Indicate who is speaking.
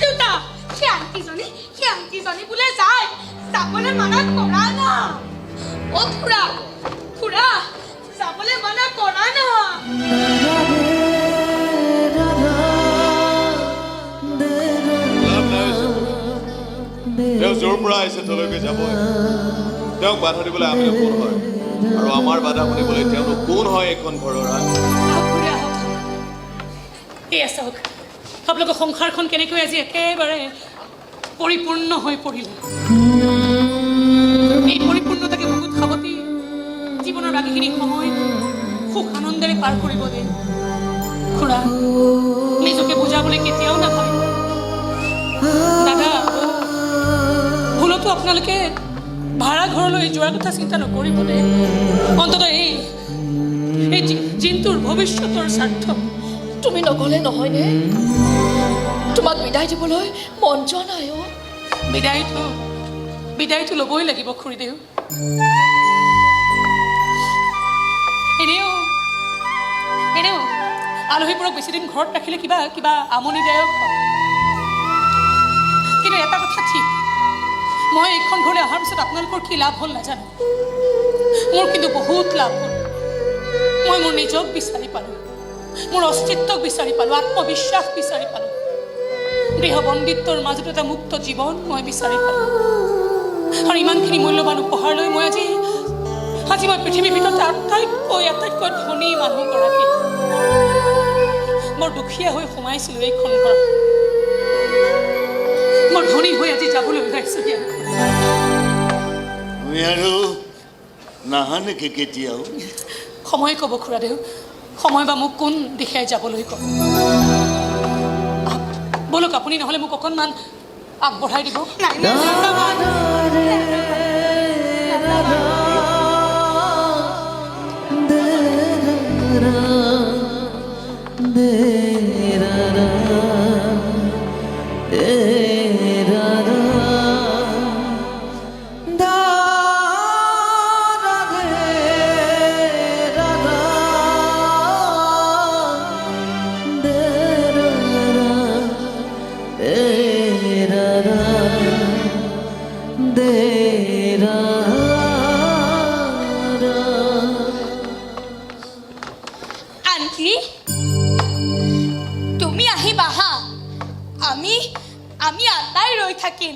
Speaker 1: দেউতা সেই আন্টিজনী বোলে যায় যাবলৈ মানা কৰা না অ খুৰা খুৰা যাবলৈ মানা কৰা না
Speaker 2: তেওঁ য'ৰ পৰা আহিছে তলৈকে যাবই তেওঁক বাধা দিবলৈ আমি কোন হয় আৰু আমাৰ বাধা শুনিবলৈ তেওঁনো কোন হয় এইখন ঘৰৰ
Speaker 1: এয়া চাওক আপোনালোকৰ সংসাৰখন কেনেকৈ আজি একেবাৰে পৰিপূৰ্ণ হৈ পৰিল এই পৰিপূৰ্ণতাকে বহুত সাৱতি জীৱনৰ বাকীখিনি সময় সুখ আনন্দেৰে পাৰ কৰিব দে খুৰা নিজকে বুজাবলৈ কেতিয়াও নাভাবিব দাদা ভুলতো আপোনালোকে ভাড়া ঘৰলৈ যোৱাৰ কথা চিন্তা নকৰিব দে অন্ততঃ এই জিন্তুৰ ভৱিষ্যতৰ স্বাৰ্থ
Speaker 3: তুমি নগ'লে নহয়নে তোমাক বিদায় দিবলৈ মন যোৱা নাই
Speaker 1: বিদায়টো ল'বই লাগিব খুৰীদেউ এনেও আলহীবোৰক বেছিদিন ঘৰত ৰাখিলে কিবা আমনিদায়ক হয় কিন্তু এটা কথা ঠিক মই এইখন ঘৰলৈ অহাৰ পিছত আপোনালোকৰ কি লাভ হ'ল নাজানো মোৰ কিন্তু বহুত লাভ হ'ল মই মোৰ নিজক বিচাৰি পালোঁ মোৰ অস্তিত্বক বিচাৰি পালোঁ আত্মবিশ্বাস বিচাৰি পালোঁ গৃহবন্দিত্বৰ মাজত এটা মুক্ত জীৱন মই বিচাৰি পালোঁ আৰু ইমানখিনি মূল্যৱান উপহাৰ লৈ মই আজি মই পৃথিৱীৰ ভিতৰত আটাইতকৈ ধনী মানুহগৰাকী বৰ দুখীয়া হৈ সোমাইছিলোঁ এইখন ঘৰত মোৰ ধনী হৈ আজি যাবলৈ ওলাইছোঁ দিয়া
Speaker 4: তুমি আৰু নাহা নেকি কেতিয়াও
Speaker 1: সময় ক'ব খুৰাদেউ সময় বা মোক কোন দিশে যাবলৈ কয় বলক আপুনি নহ'লে মোক অকণমান আগবঢ়াই দিব আন্টি তুমি আহিবা হা আমি আটাই ৰৈ থাকিম